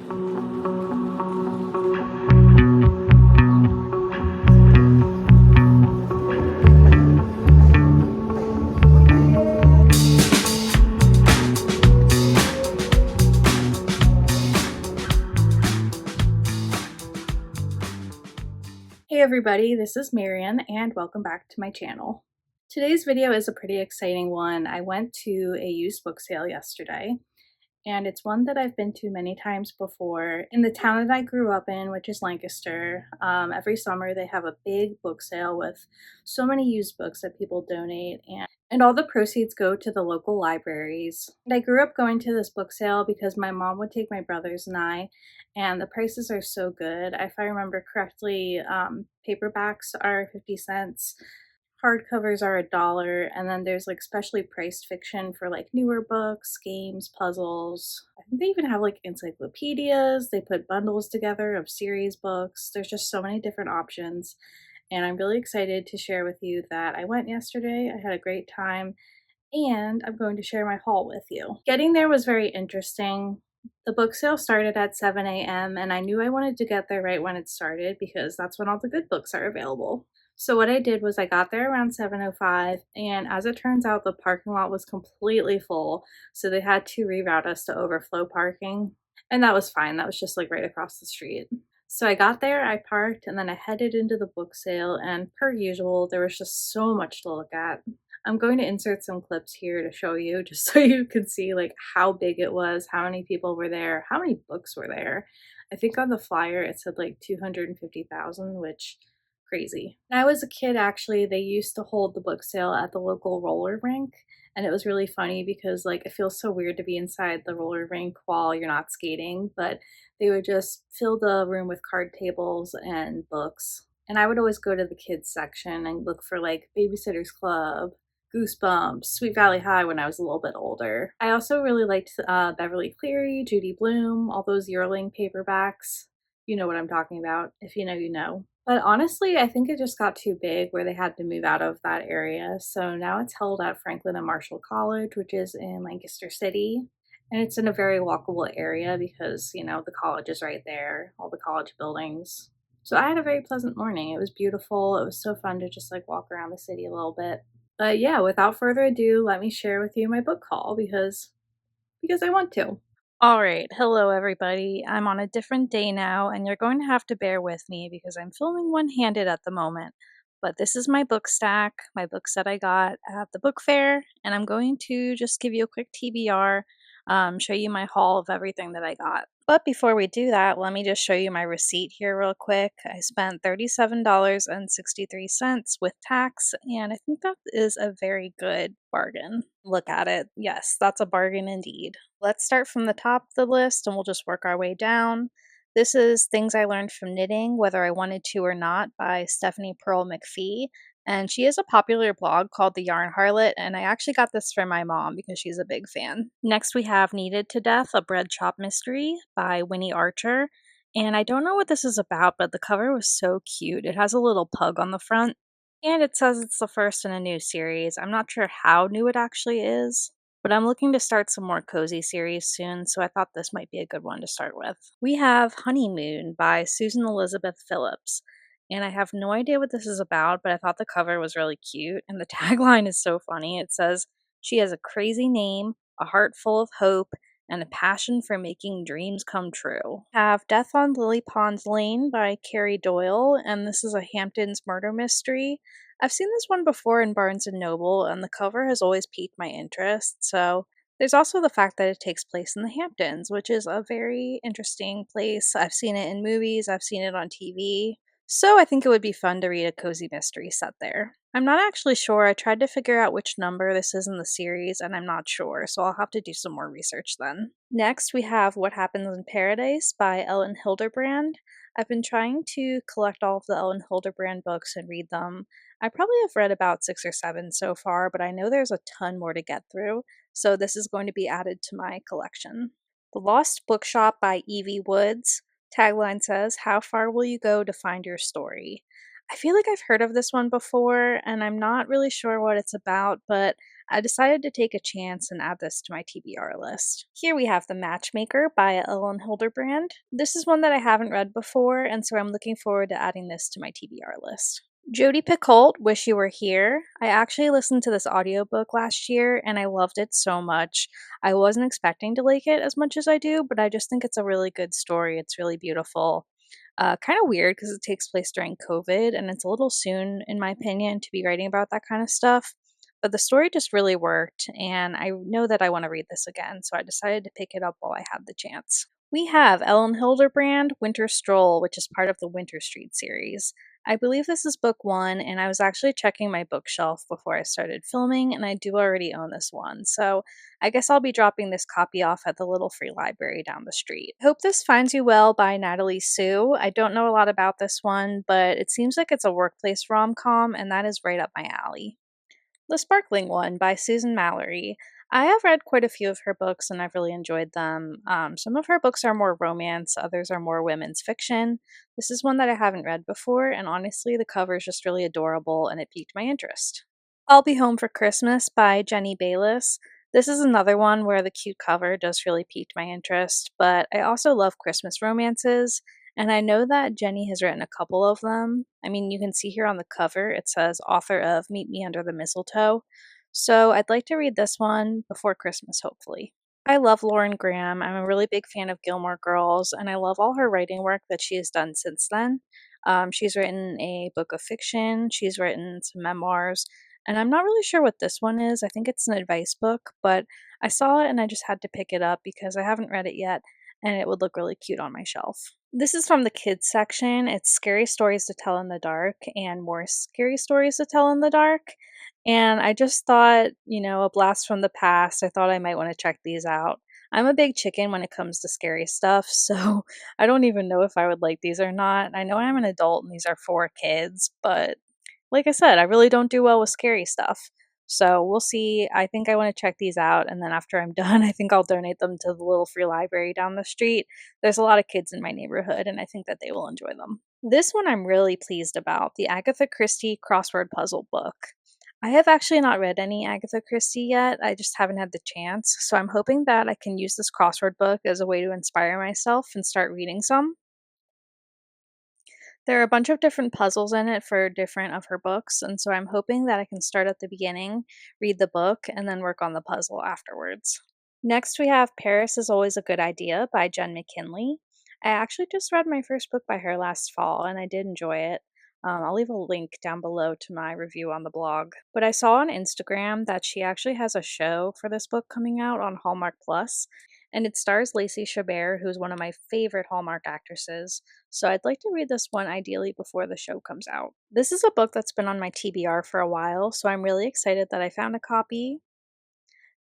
Hey everybody, this is Marian and welcome back to my channel. Today's video is a pretty exciting one. I went to a used book sale yesterday and it's one that I've been to many times before. In the town that I grew up in, which is Lancaster, every summer they have a big book sale with so many used books that people donate, and all the proceeds go to the local libraries. And I grew up going to this book sale because my mom would take my brothers and the prices are so good. If I remember correctly, paperbacks are 50 cents, hardcovers are $1, and then there's like specially priced fiction for like newer books, games, puzzles. I think they even have like encyclopedias. They put bundles together of series books. There's just so many different options, and I'm really excited to share with you that I went yesterday. I had a great time, and I'm going to share my haul with you. Getting there was very interesting. The book sale started at 7 a.m. and I knew I wanted to get there right when it started because that's when all the good books are available. So what I did was I got there around 7:05, and as it turns out, the parking lot was completely full, so they had to reroute us to overflow parking, and that was fine. That was just like right across the street. So I got there, I parked, and then I headed into the book sale, and per usual, there was just so much to look at. I'm going to insert some clips here to show you just so you can see like how big it was, how many people were there, how many books were there. I think on the flyer it said like 250,000, which crazy. When I was a kid, actually, they used to hold the book sale at the local roller rink, and it was really funny because like it feels so weird to be inside the roller rink while you're not skating, but they would just fill the room with card tables and books. And I would always go to the kids section and look for like Babysitter's Club, Goosebumps, Sweet Valley High when I was a little bit older. I also really liked Beverly Cleary, Judy Blume, all those yearling paperbacks. You know what I'm talking about. If you know, you know. But honestly, I think it just got too big where they had to move out of that area. So now it's held at Franklin and Marshall College, which is in Lancaster City. And it's in a very walkable area because, you know, the college is right there, all the college buildings. So I had a very pleasant morning. It was beautiful. It was so fun to just like walk around the city a little bit. But yeah, without further ado, let me share with you my book haul because I want to. All right, hello everybody. I'm on a different day now, and you're going to have to bear with me because I'm filming one-handed at the moment. But this is my book stack, my books that I got at the book fair, and I'm going to just give you a quick TBR, show you my haul of everything that I got. But before we do that, let me just show you my receipt here real quick. I spent $37.63 with tax, and I think that is a very good bargain. Look at it. Yes, that's a bargain indeed. Let's start from the top of the list and we'll just work our way down. This is Things I Learned from Knitting, Whether I Wanted to or Not by Stephanie Pearl McPhee. And she has a popular blog called The Yarn Harlot, and I actually got this for my mom because she's a big fan. Next, we have Kneaded to Death, a Bread Shop Mystery by Winnie Archer. And I don't know what this is about, but the cover was so cute. It has a little pug on the front, and it says it's the first in a new series. I'm not sure how new it actually is, but I'm looking to start some more cozy series soon, so I thought this might be a good one to start with. We have Honeymoon by Susan Elizabeth Phillips. And I have no idea what this is about, but I thought the cover was really cute, and the tagline is so funny. It says, "She has a crazy name, a heart full of hope, and a passion for making dreams come true." Have Death on Lily Pond Lane by Carrie Doyle, and this is a Hamptons murder mystery. I've seen this one before in Barnes & Noble, and the cover has always piqued my interest, so there's also the fact that it takes place in the Hamptons, which is a very interesting place. I've seen it in movies, I've seen it on TV. So I think it would be fun to read a cozy mystery set there. I'm not actually sure. I tried to figure out which number this is in the series, and I'm not sure, so I'll have to do some more research then. Next, we have What Happens in Paradise by Ellen Hilderbrand. I've been trying to collect all of the Ellen Hilderbrand books and read them. I probably have read about 6 or 7 so far, but I know there's a ton more to get through, so this is going to be added to my collection. The Lost Bookshop by Evie Woods. Tagline says, "How far will you go to find your story?" I feel like I've heard of this one before, and I'm not really sure what it's about, but I decided to take a chance and add this to my TBR list. Here we have The Matchmaker by Ellen Hilderbrand. This is one that I haven't read before, and so I'm looking forward to adding this to my TBR list. Jodi Picoult, Wish You Were Here. I actually listened to this audiobook last year and I loved it so much. I wasn't expecting to like it as much as I do, but I just think it's a really good story. It's really beautiful. Kind of weird because it takes place during COVID and it's a little soon, in my opinion, to be writing about that kind of stuff. But the story just really worked, and I know that I want to read this again, so I decided to pick it up while I had the chance. We have Ellen Hilderbrand, Winter Stroll, which is part of the Winter Street series. I believe this is book one, and I was actually checking my bookshelf before I started filming, and I do already own this one, so I guess I'll be dropping this copy off at the little free library down the street. Hope This Finds You Well by Natalie Sue. I don't know a lot about this one, but it seems like it's a workplace rom-com, and that is right up my alley. The Sparkling One by Susan Mallory. I have read quite a few of her books and I've really enjoyed them. Some of her books are more romance, others are more women's fiction. This is one that I haven't read before, and honestly, the cover is just really adorable and it piqued my interest. I'll Be Home for Christmas by Jenny Bayliss. This is another one where the cute cover just really piqued my interest, but I also love Christmas romances, and I know that Jenny has written a couple of them. I mean, you can see here on the cover, it says author of Meet Me Under the Mistletoe. So I'd like to read this one before Christmas, hopefully. I love Lauren Graham. I'm a really big fan of Gilmore Girls, and I love all her writing work that she has done since then. She's written a book of fiction, she's written some memoirs, and I'm not really sure what this one is. I think it's an advice book, but I saw it and I just had to pick it up because I haven't read it yet and it would look really cute on my shelf. This is from the kids section. It's Scary Stories to Tell in the Dark and More Scary Stories to Tell in the Dark. And I just thought, a blast from the past. I thought I might want to check these out. I'm a big chicken when it comes to scary stuff, so I don't even know if I would like these or not. I know I'm an adult and these are for kids, but like I said, I really don't do well with scary stuff. So we'll see. I think I want to check these out. And then after I'm done, I think I'll donate them to the little free library down the street. There's a lot of kids in my neighborhood, and I think that they will enjoy them. This one I'm really pleased about, the Agatha Christie crossword puzzle book. I have actually not read any Agatha Christie yet. I just haven't had the chance. So I'm hoping that I can use this crossword book as a way to inspire myself and start reading some. There are a bunch of different puzzles in it for different of her books, and so I'm hoping that I can start at the beginning, read the book, and then work on the puzzle afterwards. Next, we have Paris is Always a Good Idea by Jen McKinley. I actually just read my first book by her last fall, and I did enjoy it. I'll leave a link down below to my review on the blog. But I saw on Instagram that she actually has a show for this book coming out on Hallmark Plus, and it stars Lacey Chabert, who's one of my favorite Hallmark actresses. So I'd like to read this one ideally before the show comes out. This is a book that's been on my TBR for a while, so I'm really excited that I found a copy.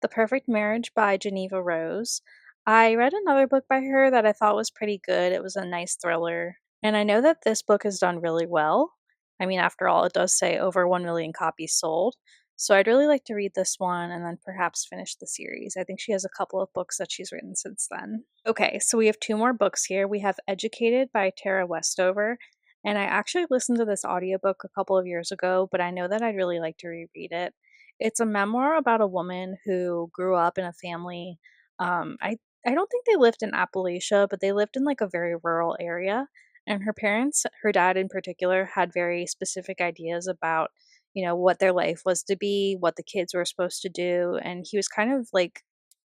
The Perfect Marriage by Geneva Rose. I read another book by her that I thought was pretty good. It was a nice thriller. And I know that this book has done really well. I mean, after all, it does say over 1 million copies sold. So I'd really like to read this one and then perhaps finish the series. I think she has a couple of books that she's written since then. Okay, so we have two more books here. We have Educated by Tara Westover. And I actually listened to this audiobook a couple of years ago, but I know that I'd really like to reread it. It's a memoir about a woman who grew up in a family. I don't think they lived in Appalachia, but they lived in like a very rural area. And her parents, her dad in particular, had very specific ideas about, what their life was to be, what the kids were supposed to do. And he was kind of like,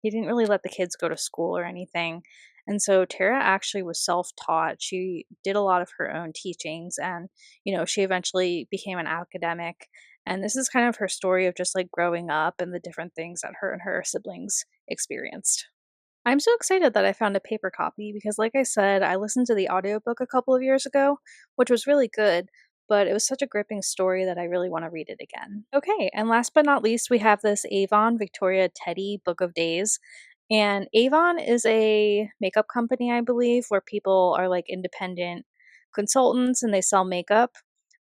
he didn't really let the kids go to school or anything. And so Tara actually was self taught. She did a lot of her own teachings and, she eventually became an academic. And this is kind of her story of just like growing up and the different things that her and her siblings experienced. I'm so excited that I found a paper copy because, like I said, I listened to the audiobook a couple of years ago, which was really good, but it was such a gripping story that I really want to read it again. Okay, and last but not least, we have this Avon Victoria Teddy Book of Days. And Avon is a makeup company, I believe, where people are like independent consultants and they sell makeup.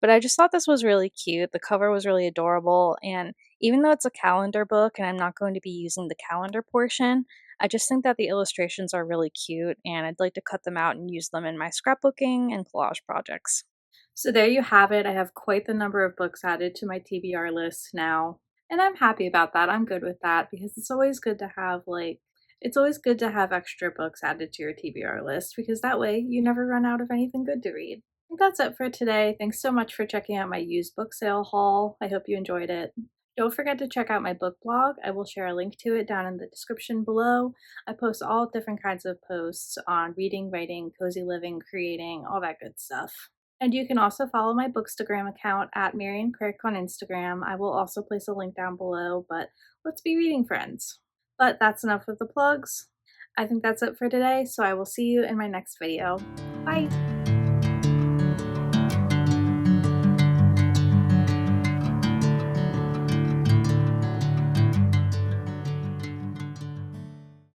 But I just thought this was really cute. The cover was really adorable. And even though it's a calendar book and I'm not going to be using the calendar portion, I just think that the illustrations are really cute and I'd like to cut them out and use them in my scrapbooking and collage projects. So there you have it. I have quite the number of books added to my TBR list now. And I'm happy about that. I'm good with that because it's always good to have extra books added to your TBR list because that way you never run out of anything good to read. That's it for today. Thanks so much for checking out my used book sale haul. I hope you enjoyed it. Don't forget to check out my book blog. I will share a link to it down in the description below. I post all different kinds of posts on reading, writing, cozy living, creating, all that good stuff. And you can also follow my Bookstagram account at Marian Crick on Instagram. I will also place a link down below, but let's be reading friends. But that's enough of the plugs. I think that's it for today, so I will see you in my next video. Bye!